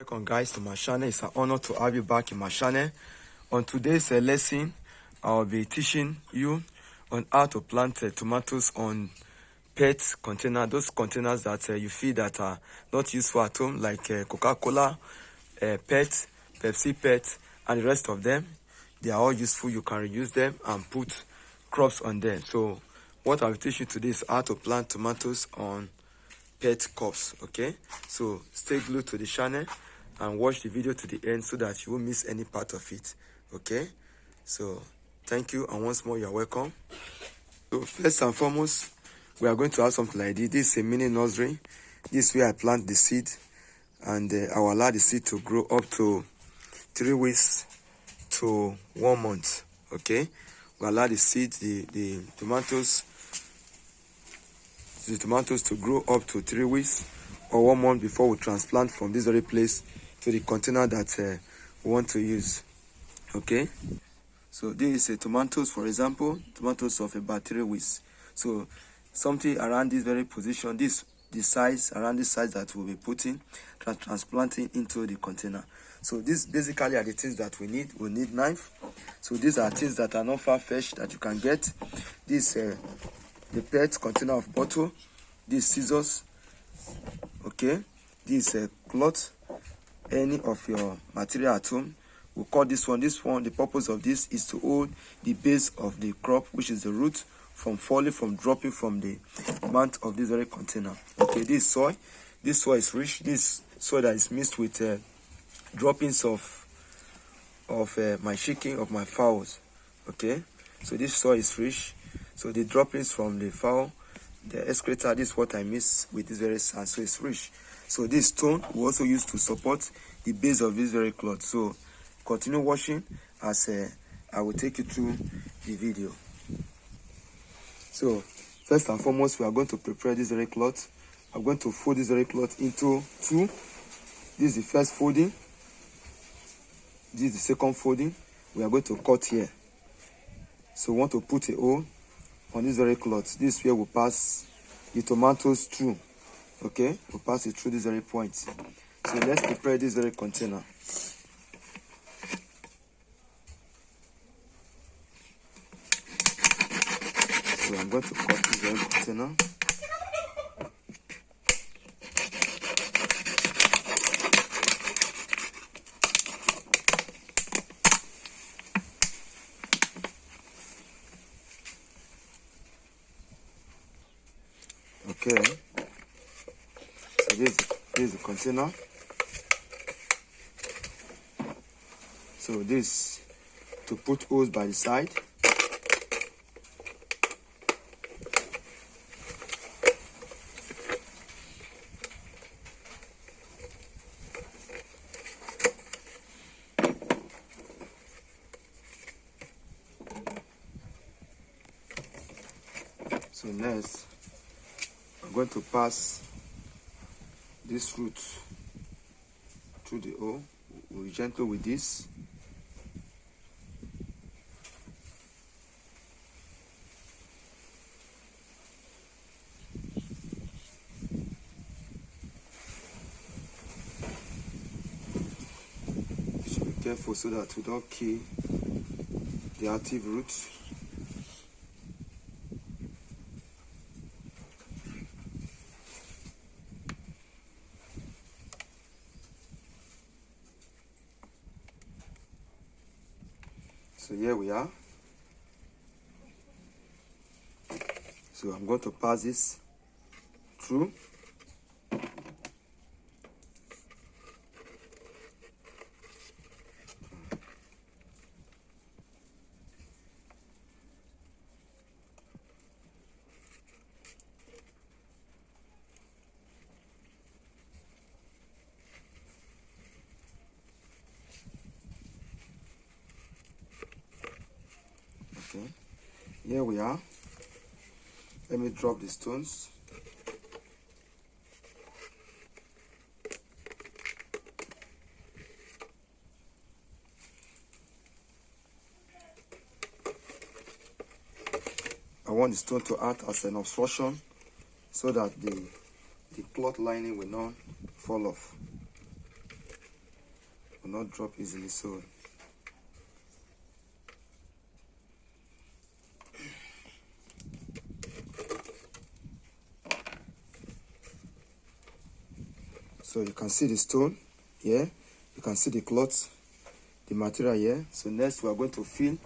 Welcome guys to my channel. It's an honor to have you back in my channel. On today's lesson, I'll be teaching you on how to plant tomatoes on PET container. Those containers that you feel that are not useful at home, like Coca Cola, PET, Pepsi PET, and the rest of them. They are all useful. You can reuse them and put crops on them. So what I'll teach you today is how to plant tomatoes on PET cups. Okay, so stay glued to the channel and watch the video to the end so that you won't miss any part of it. Okay, so thank you, and once more you're welcome. So first and foremost, we are going to have something like this. This is a mini nursery. This way I plant the seed, and I will allow the seed to grow up to 3 weeks to 1 month. Okay, we allow the seed, the tomatoes to grow up to 3 weeks or 1 month before we transplant from this very place to the container that we want to use. Okay, so this is tomatoes, for example, tomatoes of about 3 weeks. So something around this very position, the size, around this size that we'll be putting, transplanting into the container. So this basically are the things that we need. We need knife. So these are things that are not far-fetched that you can get. This the PET container of bottle, this scissors, okay, this cloth, any of your material at home. We'll cut this one. The purpose of this is to hold the base of the crop, which is the root, from falling, from dropping from the mount of this very container. Okay, this soil is rich. This soil that is mixed with droppings of my chicken, of my fowls. Okay, so this soil is rich. So the droppings from the fowl, the excreta, this is what I mix with this very sand, so it's rich. So this stone we also use to support the base of this very cloth. So continue watching as I will take you through the video. So first and foremost, we are going to prepare this very cloth. I'm going to fold this very cloth into two. This is the first folding. This is the second folding. We are going to cut here. So we want to put a hole on this very cloth. This way we'll pass the tomatoes through. Okay, we'll pass it through this very point. So let's prepare this very container. So I'm going to cut this very container. Okay, so this is the container. So this to put holes by the side. So next, I'm going to pass this root through the hole. We'll be gentle with this. You should be careful so that we don't kill the active roots. So here we are. So I'm going to pass this through. Okay, here we are. Let me drop the stones. I want the stone to act as an obstruction so that the cloth lining will not fall off. will not drop easily. So you can see the stone here, you can see the cloth, the material here. So next we are going to fill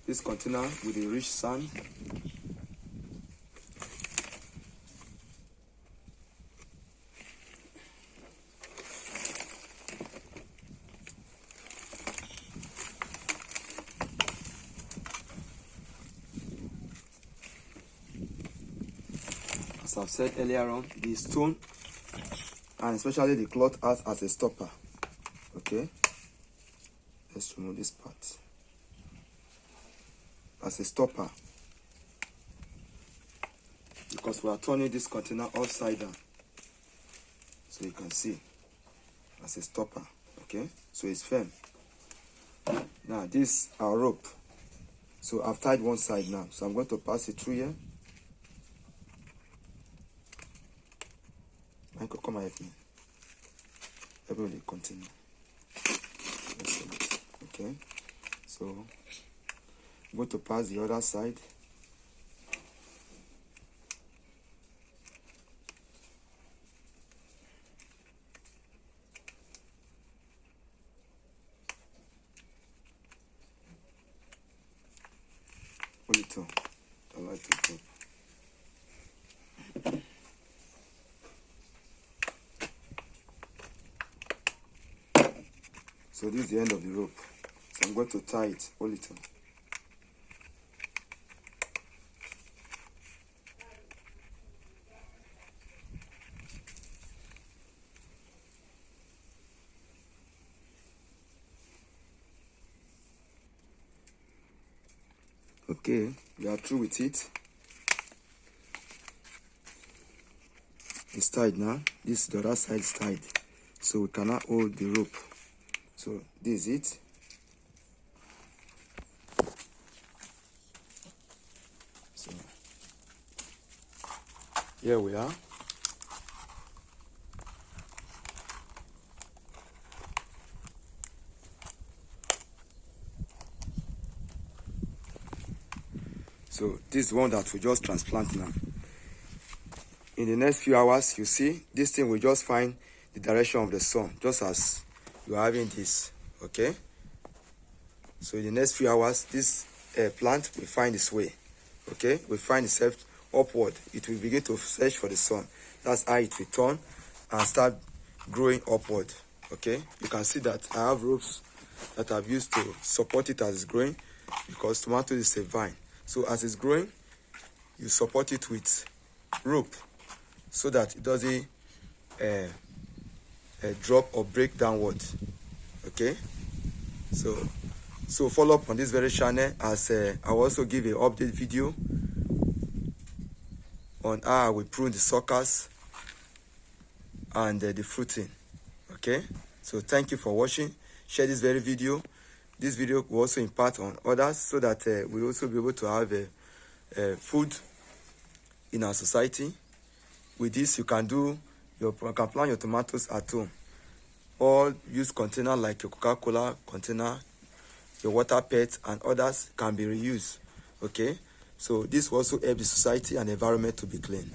this container with a rich sand. As I've said earlier on, the stone and especially the cloth acts as a stopper. Okay, let's remove this part. As a stopper, because we are turning this container upside down, so you can see, as a stopper. Okay, so it's firm. Now this our rope, so I've tied one side now, so I'm going to pass it through here. Michael, come and help me. Everybody continue. Okay, so I'm going to pass the other side. Hold it on. I like to drop. So this is the end of the rope. So I'm going to tie it. Hold it on. Okay, we are through with it. It's tied now. This the other side is tied, so we cannot hold the rope. So this is it. So here we are. So this is one that we just transplant now. In the next few hours, you see, this thing will just find the direction of the sun, just as you are having this, okay? So in the next few hours, this plant will find its way, okay? Will find itself upward. It will begin to search for the sun. That's how it will turn and start growing upward, okay? You can see that I have ropes that I've used to support it as it's growing, because tomato is a vine. So as it's growing, you support it with rope so that it doesn't drop or break downward. Okay, so follow up on this very channel, as I will also give an update video on how I will prune the suckers and the fruiting. Okay, so thank you for watching. Share this very video. This video will also impart on others, so that we'll also be able to have food in our society. With this, you can plant your tomatoes at home. Or use container like your Coca Cola container, your water pets, and others can be reused. Okay, so this will also help the society and the environment to be clean.